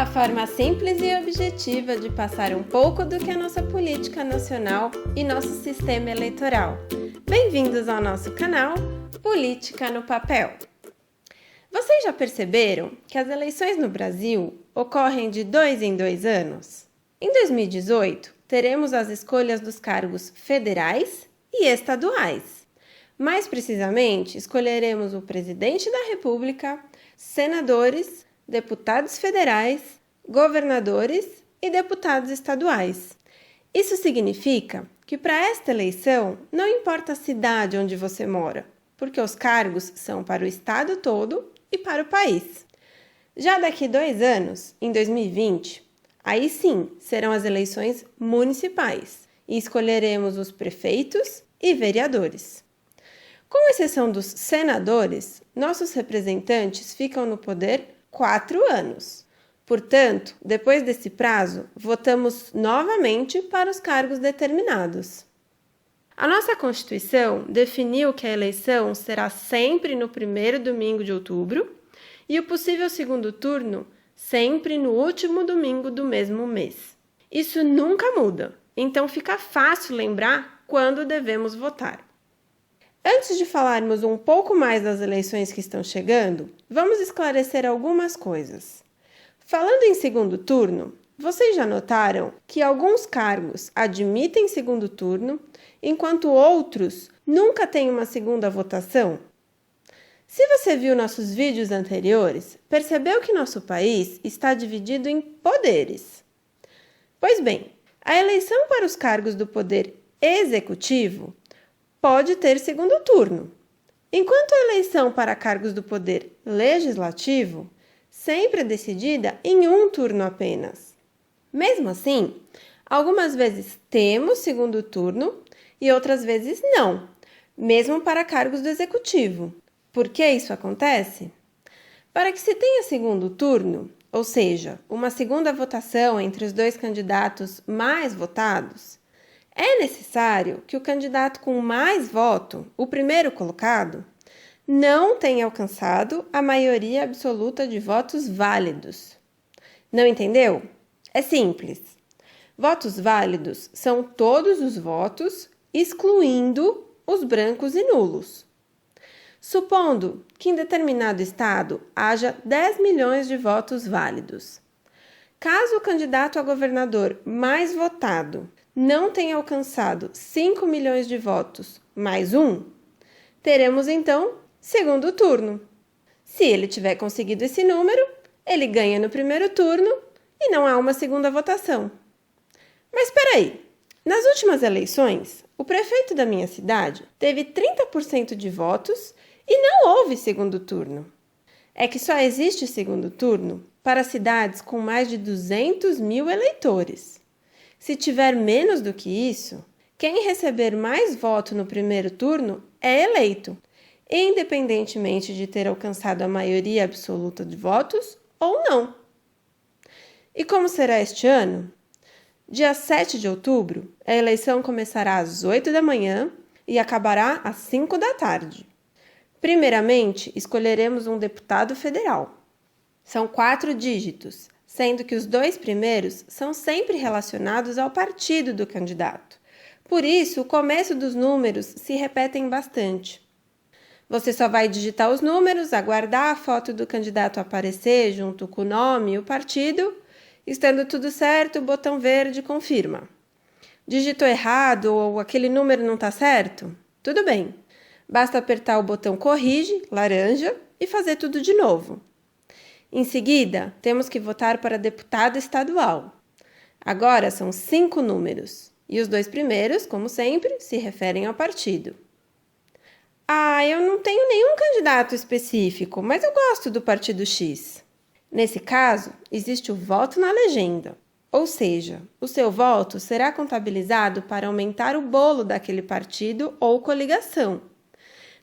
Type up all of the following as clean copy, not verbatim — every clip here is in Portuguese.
A forma simples e objetiva de passar um pouco do que é nossa política nacional e nosso sistema eleitoral. Bem-vindos ao nosso canal Política no Papel. Vocês já perceberam que as eleições no Brasil ocorrem de 2 em 2 anos? Em 2018, teremos as escolhas dos cargos federais e estaduais. Mais precisamente, escolheremos o presidente da República, senadores, deputados federais, governadores e deputados estaduais. Isso significa que para esta eleição não importa a cidade onde você mora, porque os cargos são para o estado todo e para o país. Já daqui 2 anos, em 2020, aí sim serão as eleições municipais e escolheremos os prefeitos e vereadores. Com exceção dos senadores, nossos representantes ficam no poder 4 anos. Portanto, depois desse prazo, votamos novamente para os cargos determinados. A nossa Constituição definiu que a eleição será sempre no primeiro domingo de outubro e o possível segundo turno sempre no último domingo do mesmo mês. Isso nunca muda, então fica fácil lembrar quando devemos votar. Antes de falarmos um pouco mais das eleições que estão chegando, vamos esclarecer algumas coisas. Falando em segundo turno, vocês já notaram que alguns cargos admitem segundo turno, enquanto outros nunca têm uma segunda votação? Se você viu nossos vídeos anteriores, percebeu que nosso país está dividido em poderes. Pois bem, a eleição para os cargos do poder executivo pode ter segundo turno, enquanto a eleição para cargos do poder legislativo sempre é decidida em um turno apenas. Mesmo assim, algumas vezes temos segundo turno e outras vezes não, mesmo para cargos do executivo. Por que isso acontece? Para que se tenha segundo turno, ou seja, uma segunda votação entre os 2 candidatos mais votados, é necessário que o candidato com mais voto, o primeiro colocado, não tenha alcançado a maioria absoluta de votos válidos. Não entendeu? É simples. Votos válidos são todos os votos, excluindo os brancos e nulos. Supondo que em determinado estado haja 10 milhões de votos válidos. Caso o candidato a governador mais votado não tenha alcançado 5 milhões de votos mais um, teremos então segundo turno. Se ele tiver conseguido esse número, ele ganha no primeiro turno e não há uma segunda votação. Mas espera aí, nas últimas eleições, o prefeito da minha cidade teve 30% de votos e não houve segundo turno. É que só existe segundo turno para cidades com mais de 200 mil eleitores. Se tiver menos do que isso, quem receber mais voto no primeiro turno é eleito, independentemente de ter alcançado a maioria absoluta de votos ou não. E como será este ano? Dia 7 de outubro, a eleição começará às 8 da manhã e acabará às 5 da tarde. Primeiramente, escolheremos um deputado federal. São 4 dígitos, sendo que os 2 primeiros são sempre relacionados ao partido do candidato. Por isso, o começo dos números se repetem bastante. Você só vai digitar os números, aguardar a foto do candidato aparecer junto com o nome e o partido. Estando tudo certo, o botão verde confirma. Digitou errado ou aquele número não está certo? Tudo bem. Basta apertar o botão corrige, laranja, e fazer tudo de novo. Em seguida, temos que votar para deputado estadual. Agora são 5 números, e os 2 primeiros, como sempre, se referem ao partido. Eu não tenho nenhum candidato específico, mas eu gosto do partido X. Nesse caso, existe o voto na legenda, ou seja, o seu voto será contabilizado para aumentar o bolo daquele partido ou coligação,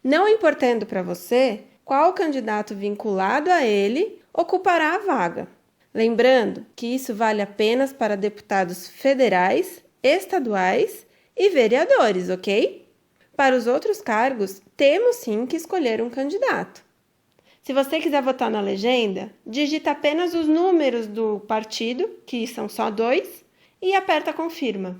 não importando para você qual candidato vinculado a ele ocupará a vaga. Lembrando que isso vale apenas para deputados federais, estaduais e vereadores, ok? Para os outros cargos, temos sim que escolher um candidato. Se você quiser votar na legenda, digita apenas os números do partido, que são só 2, e aperta confirma.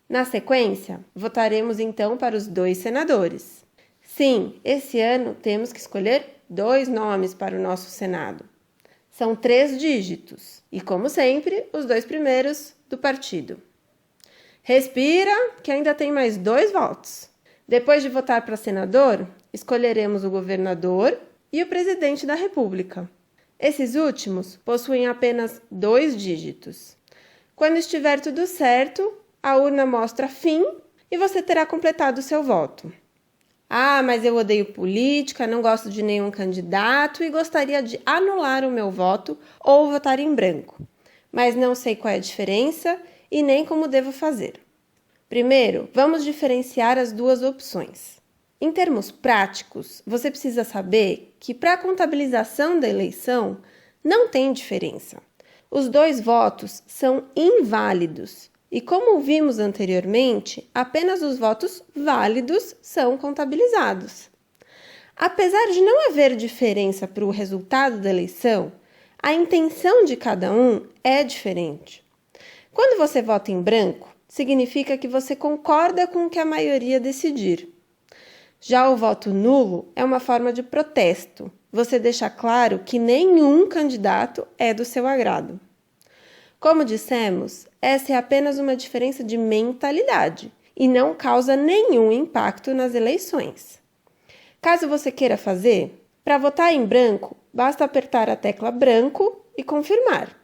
Na sequência, votaremos então para os 2 senadores. Sim, esse ano temos que escolher 2 nomes para o nosso Senado. São 3 dígitos e, como sempre, os 2 primeiros do partido. Respira, que ainda tem mais 2 votos. Depois de votar para senador, escolheremos o governador e o presidente da República. Esses últimos possuem apenas 2 dígitos. Quando estiver tudo certo, a urna mostra fim e você terá completado o seu voto. Ah, mas eu odeio política, não gosto de nenhum candidato e gostaria de anular o meu voto ou votar em branco. Mas não sei qual é a diferença e nem como devo fazer. Primeiro, vamos diferenciar as 2 opções. Em termos práticos, você precisa saber que para a contabilização da eleição não tem diferença. Os 2 votos são inválidos. E como vimos anteriormente, apenas os votos válidos são contabilizados. Apesar de não haver diferença para o resultado da eleição, a intenção de cada um é diferente. Quando você vota em branco, significa que você concorda com o que a maioria decidir. Já o voto nulo é uma forma de protesto. Você deixa claro que nenhum candidato é do seu agrado. Como dissemos, essa é apenas uma diferença de mentalidade e não causa nenhum impacto nas eleições. Caso você queira fazer, para votar em branco, basta apertar a tecla branco e confirmar.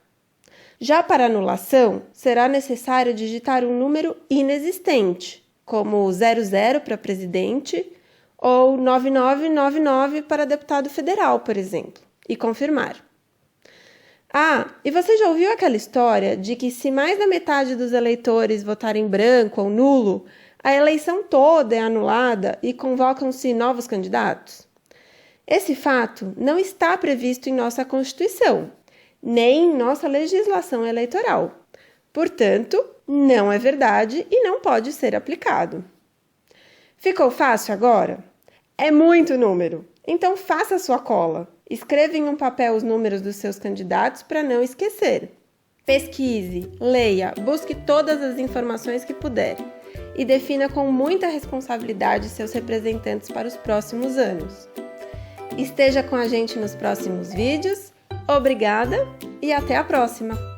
Já para anulação, será necessário digitar um número inexistente, como 00 para presidente ou 9999 para deputado federal, por exemplo, e confirmar. Ah, e você já ouviu aquela história de que se mais da metade dos eleitores votarem branco ou nulo, a eleição toda é anulada e convocam-se novos candidatos? Esse fato não está previsto em nossa Constituição, nem em nossa legislação eleitoral. Portanto, não é verdade e não pode ser aplicado. Ficou fácil agora? É muito número, então faça a sua cola. Escreva em um papel os números dos seus candidatos para não esquecer. Pesquise, leia, busque todas as informações que puder e defina com muita responsabilidade seus representantes para os próximos anos. Esteja com a gente nos próximos vídeos. Obrigada e até a próxima!